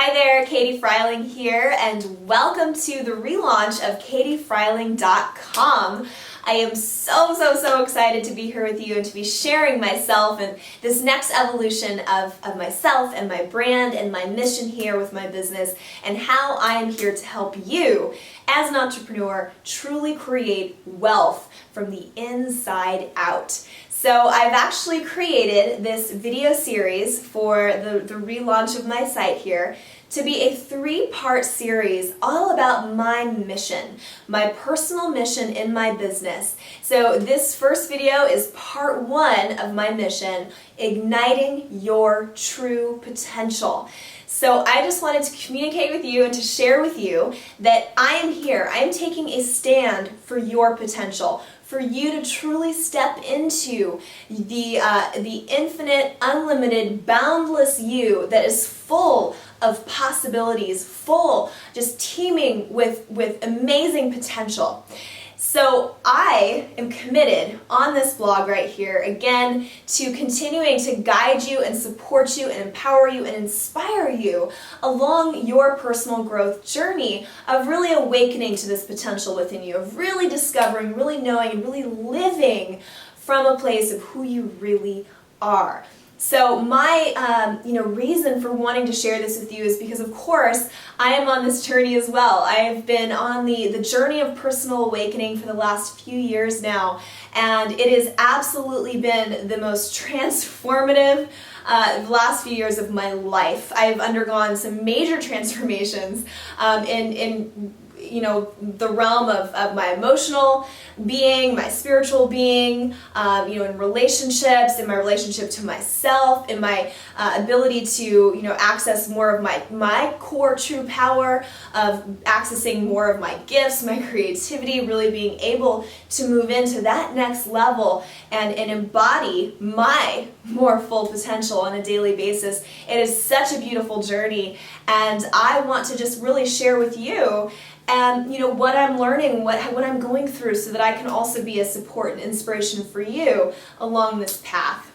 Hi there, Katie Freiling here, and welcome to the relaunch of katiefreiling.com. I am so excited to be here with you and to be sharing myself and this next evolution of myself and my brand and my mission here with my business and how I am here to help you as an entrepreneur truly create wealth from the inside out. So I've actually created this video series for the relaunch of my site here to be a 3-part series all about my mission, my personal mission in my business. So this first video is part 1 of my mission, igniting your true potential. So I just wanted to communicate with you and to share with you that I am here. I am taking a stand for your potential, for you to truly step into the infinite, unlimited, boundless you that is full of possibilities, full, just teeming with amazing potential. So I am committed on this blog right here, again, to continuing to guide you and support you and empower you and inspire you along your personal growth journey of really awakening to this potential within you, of really discovering, really knowing, and really living from a place of who you really are. So my reason for wanting to share this with you is because, of course, I am on this journey as well. I have been on the journey of personal awakening for the last few years now, and it has absolutely been the most transformative last few years of my life. I've undergone some major transformations in the realm of my emotional being, my spiritual being, in relationships, in my relationship to myself, in my ability to, access more of my core true power, of accessing more of my gifts, my creativity, really being able to move into that next level and embody my more full potential on a daily basis. It is such a beautiful journey, and I want to just really share with you and what I'm learning, what I'm going through, so that I can also be a support and inspiration for you along this path.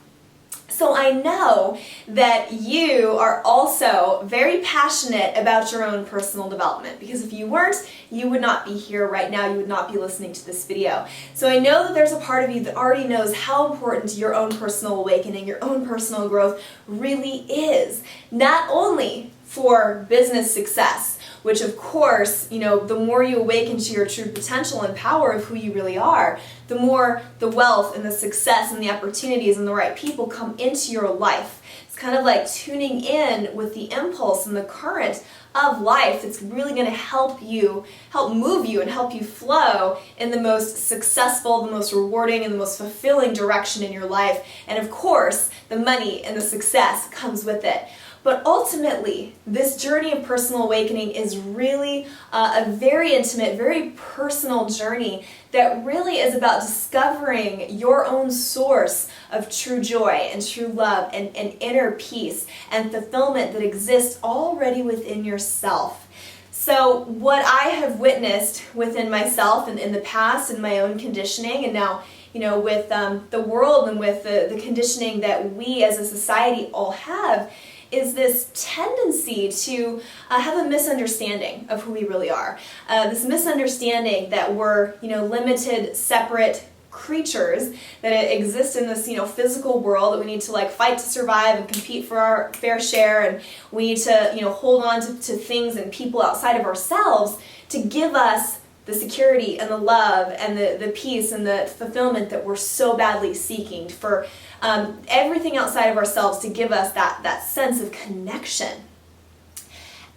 So I know that you are also very passionate about your own personal development, because if you weren't, you would not be here right now, you would not be listening to this video. So I know that there's a part of you that already knows how important your own personal awakening, your own personal growth really is, not only for business success, which of course, the more you awaken to your true potential and power of who you really are, the more the wealth and the success and the opportunities and the right people come into your life. It's kind of like tuning in with the impulse and the current of life that's really going to help move you and help you flow in the most successful, the most rewarding, and the most fulfilling direction in your life. And of course, the money and the success comes with it. But ultimately, this journey of personal awakening is really a very intimate, very personal journey that really is about discovering your own source of true joy and true love and inner peace and fulfillment that exists already within yourself. So what I have witnessed within myself and in the past and my own conditioning, and now with the world and with the conditioning that we as a society all have, is this tendency to have a misunderstanding of who we really are. This misunderstanding that we're, limited, separate creatures that exist in this, physical world, that we need to fight to survive and compete for our fair share, and we need to, hold on to things and people outside of ourselves to give us the security and the love and the peace and the fulfillment that we're so badly seeking, for everything outside of ourselves to give us that sense of connection.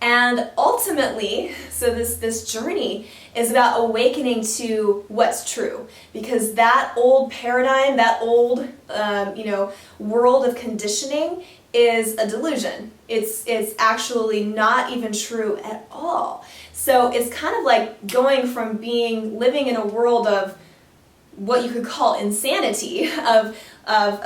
And ultimately, so this journey is about awakening to what's true, because that old paradigm, that old world of conditioning is a delusion. It's actually not even true at all. So it's kind of like going from living in a world of what you could call insanity, of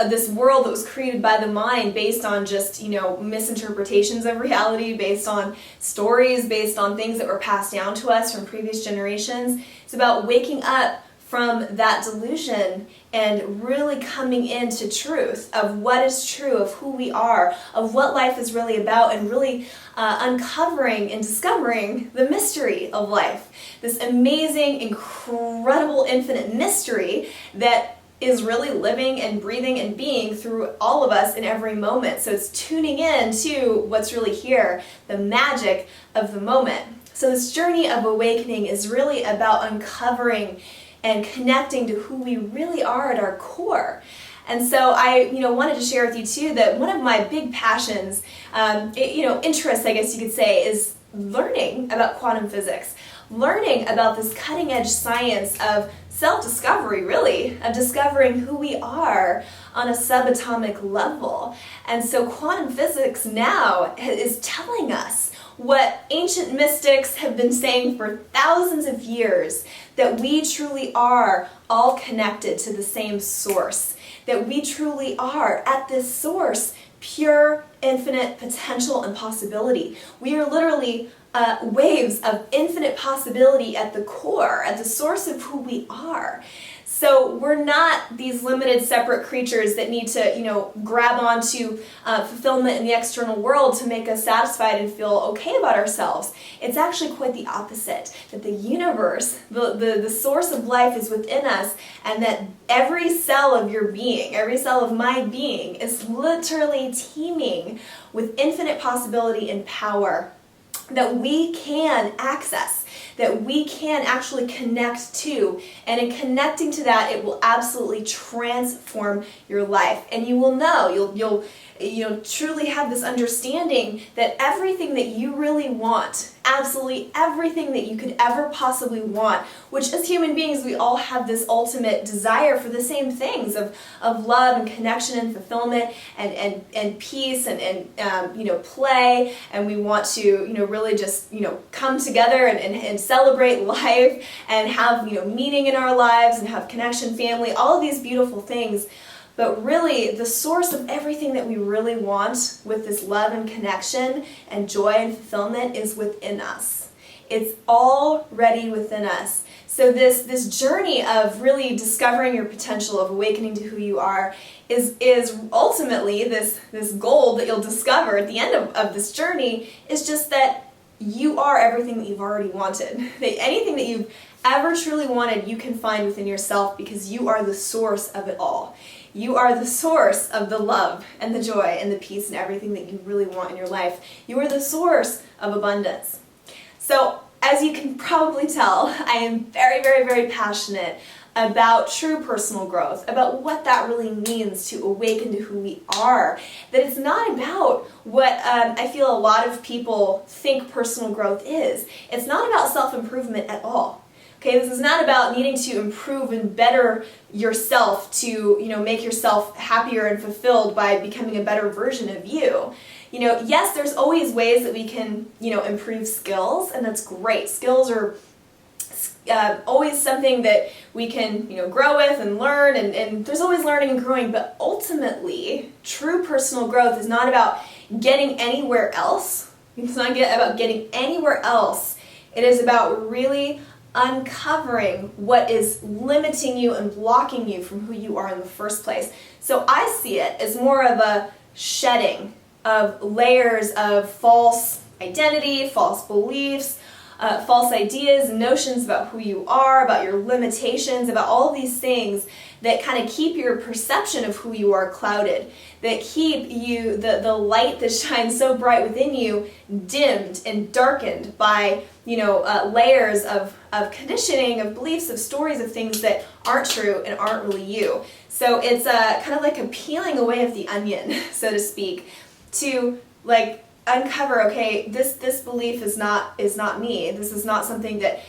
this world that was created by the mind based on just, misinterpretations of reality, based on stories, based on things that were passed down to us from previous generations. It's about waking up from that delusion and really coming into truth of what is true, of who we are, of what life is really about, and really uncovering and discovering the mystery of life. This amazing, incredible, infinite mystery that is really living and breathing and being through all of us in every moment. So it's tuning in to what's really here, the magic of the moment. So this journey of awakening is really about uncovering and connecting to who we really are at our core. And so I, wanted to share with you too that one of my big passions, interests, I guess you could say, is learning about quantum physics, learning about this cutting edge science of self-discovery, really, of discovering who we are on a subatomic level. And so quantum physics now is telling us what ancient mystics have been saying for thousands of years, that we truly are all connected to the same source, that we truly are at this source pure, infinite potential and possibility. We are literally waves of infinite possibility at the core, at the source of who we are. So we're not these limited separate creatures that need to, grab onto fulfillment in the external world to make us satisfied and feel okay about ourselves. It's actually quite the opposite, that the universe, the source of life is within us, and that every cell of your being, every cell of my being is literally teeming with infinite possibility and power that we can access, that we can actually connect to. And in connecting to that, it will absolutely transform your life. And you will know, you'll truly have this understanding that everything that you really want, absolutely everything that you could ever possibly want, which as human beings we all have this ultimate desire for the same things of love and connection and fulfillment and peace and play, and we want to really just come together and celebrate life and have meaning in our lives and have connection, family, all of these beautiful things. But really, the source of everything that we really want with this love and connection and joy and fulfillment is within us. It's already within us. So this journey of really discovering your potential, of awakening to who you are, is ultimately this goal that you'll discover at the end of this journey, is just that you are everything that you've already wanted. That anything that you've ever truly wanted, you can find within yourself, because you are the source of it all. You are the source of the love and the joy and the peace and everything that you really want in your life. You are the source of abundance. So, as you can probably tell, I am very, very, very passionate about true personal growth, about what that really means to awaken to who we are. That it's not about what I feel a lot of people think personal growth is. It's not about self-improvement at all. Okay, this is not about needing to improve and better yourself to, make yourself happier and fulfilled by becoming a better version of you. Yes, there's always ways that we can, improve skills, and that's great. Skills are always something that we can, grow with and learn, and there's always learning and growing, but ultimately, true personal growth is not about getting anywhere else. It's not about getting anywhere else. It is about really uncovering what is limiting you and blocking you from who you are in the first place. So I see it as more of a shedding of layers of false identity, false beliefs, false ideas, notions about who you are, about your limitations, about all of these things that kind of keep your perception of who you are clouded, that keep you, the light that shines so bright within you, dimmed and darkened by layers of conditioning, of beliefs, of stories, of things that aren't true and aren't really you. So it's kind of like a peeling away of the onion, so to speak, to uncover, okay, this belief is not me. This is not something that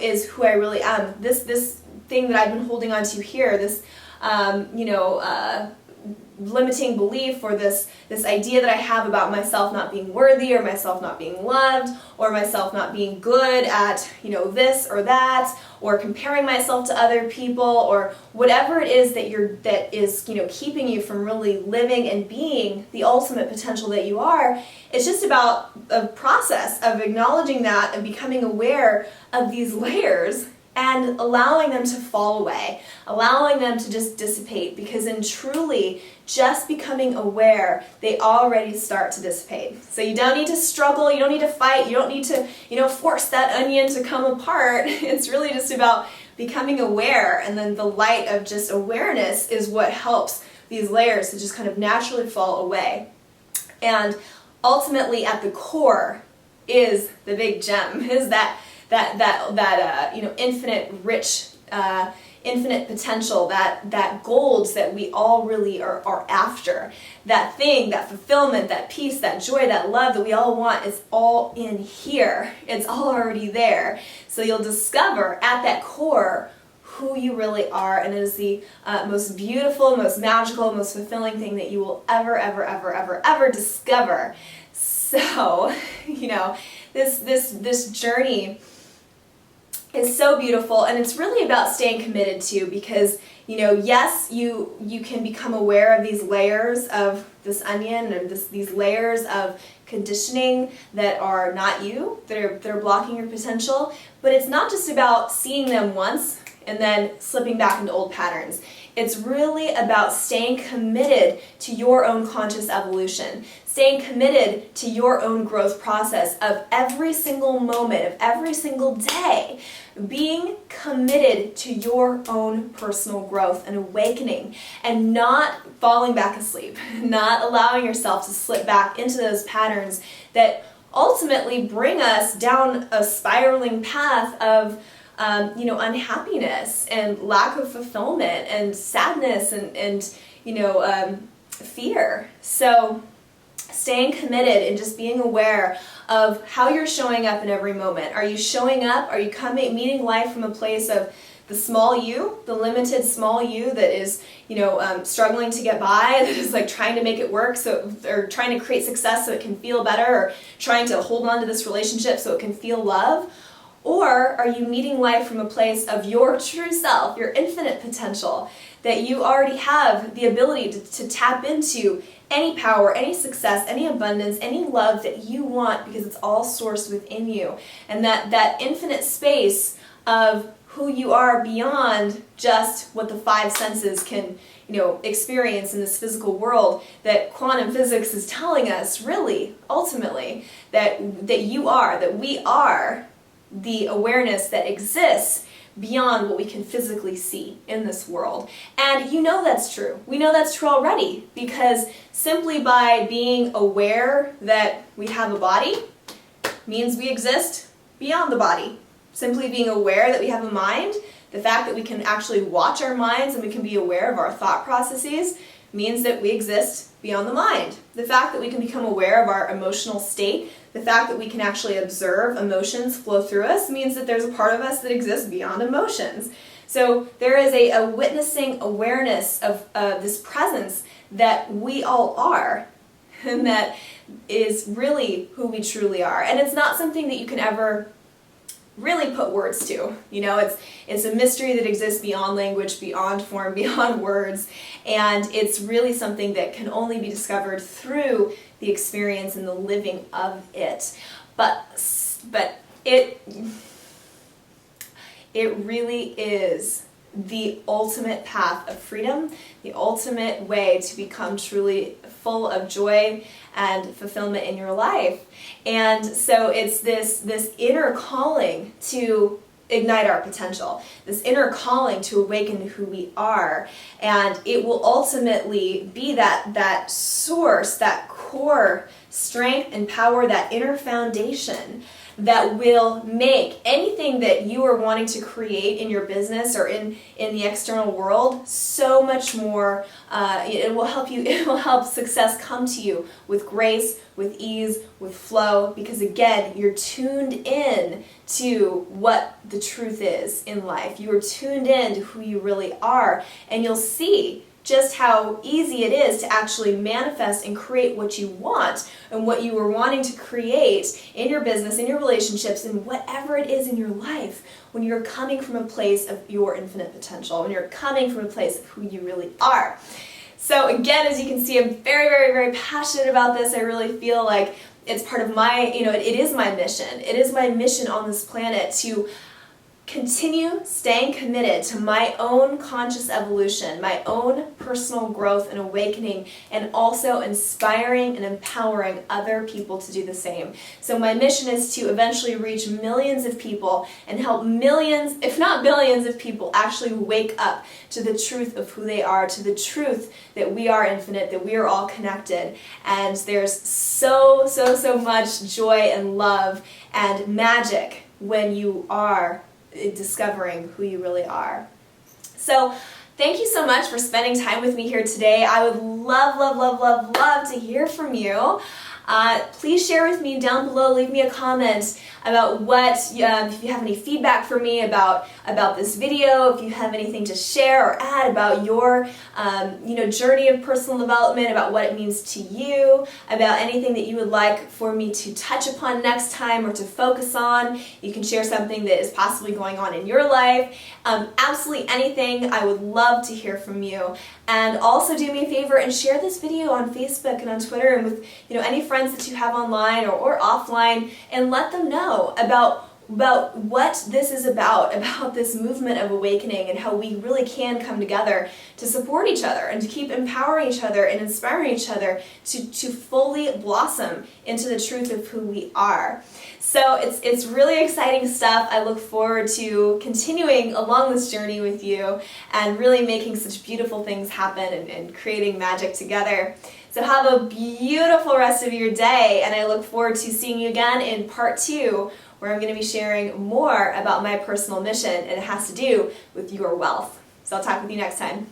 is who I really am. This thing that I've been holding on to here, this limiting belief, or this idea that I have about myself not being worthy, or myself not being loved, or myself not being good at this or that, or comparing myself to other people, or whatever it is that is keeping you from really living and being the ultimate potential that you are. It's just about a process of acknowledging that and becoming aware of these layers and allowing them to fall away, allowing them to just dissipate, because in truly just becoming aware, they already start to dissipate. So you don't need to struggle, you don't need to fight, you don't need to, force that onion to come apart. It's really just about becoming aware, and then the light of just awareness is what helps these layers to just kind of naturally fall away. And ultimately at the core is the big gem, is that infinite rich, infinite potential, that gold that we all really are after. That thing, that fulfillment, that peace, that joy, that love that we all want is all in here. It's all already there. So you'll discover at that core who you really are, and it is the most beautiful, most magical, most fulfilling thing that you will ever discover. So, this journey is so beautiful, and it's really about staying committed to, because yes, you can become aware of these layers of this onion, or these layers of conditioning that are not you, that are blocking your potential. But it's not just about seeing them once and then slipping back into old patterns. It's really about staying committed to your own conscious evolution, staying committed to your own growth process of every single moment, of every single day, being committed to your own personal growth and awakening, and not falling back asleep, not allowing yourself to slip back into those patterns that ultimately bring us down a spiraling path of unhappiness and lack of fulfillment and sadness and fear. So staying committed and just being aware of how you're showing up in every moment. Are you showing up? Are you meeting life from a place of the small you, the limited small you that is, struggling to get by, that is like trying to make it work, or trying to create success so it can feel better, or trying to hold on to this relationship so it can feel love? Or are you meeting life from a place of your true self, your infinite potential, that you already have the ability to tap into any power, any success, any abundance, any love that you want, because it's all sourced within you. And that infinite space of who you are beyond just what the five senses can experience in this physical world, that quantum physics is telling us really, ultimately, that we are the awareness that exists beyond what we can physically see in this world. And that's true. We know that's true already, because simply by being aware that we have a body means we exist beyond the body. Simply being aware that we have a mind, the fact that we can actually watch our minds and we can be aware of our thought processes, means that we exist beyond the mind. The fact that we can become aware of our emotional state, the fact that we can actually observe emotions flow through us, means that there's a part of us that exists beyond emotions. So there is a witnessing awareness of this presence that we all are, and that is really who we truly are. And it's not something that you can ever really put words to. It's a mystery that exists beyond language, beyond form, beyond words, and it's really something that can only be discovered through the experience and the living of it. But it really is the ultimate path of freedom, the ultimate way to become truly full of joy and fulfillment in your life. And so it's this inner calling to ignite our potential, this inner calling to awaken who we are. And it will ultimately be that source, that core strength and power, that inner foundation that will make anything that you are wanting to create in your business or in the external world so much more. It will help success come to you with grace, with ease, with flow, because again, you're tuned in to what the truth is in life. You are tuned in to who you really are, and you'll see just how easy it is to actually manifest and create what you want and what you were wanting to create in your business, in your relationships, and whatever it is in your life when you're coming from a place of your infinite potential, when you're coming from a place of who you really are. So again, as you can see, I'm very, very, very passionate about this. I really feel like it's part of my, it is my mission. It is my mission on this planet to continue staying committed to my own conscious evolution, my own personal growth and awakening, and also inspiring and empowering other people to do the same. So my mission is to eventually reach millions of people and help millions, if not billions of people actually wake up to the truth of who they are, to the truth that we are infinite, that we are all connected. And there's so much joy and love and magic when you are discovering who you really are. So thank you so much for spending time with me here today. I would love to hear from you. Please share with me down below, leave me a comment about if you have any feedback for me about this video, if you have anything to share or add about your journey of personal development, about what it means to you, about anything that you would like for me to touch upon next time or to focus on. You can share something that is possibly going on in your life. Absolutely anything. I would love to hear from you. And also do me a favor and share this video on Facebook and on Twitter and with any friends that you have online or offline, and let them know about what this is about this movement of awakening, and how we really can come together to support each other and to keep empowering each other and inspiring each other to fully blossom into the truth of who we are. So it's really exciting stuff. I look forward to continuing along this journey with you and really making such beautiful things happen and creating magic together. So have a beautiful rest of your day, and I look forward to seeing you again in part 2, where I'm going to be sharing more about my personal mission, and it has to do with your wealth. So I'll talk with you next time.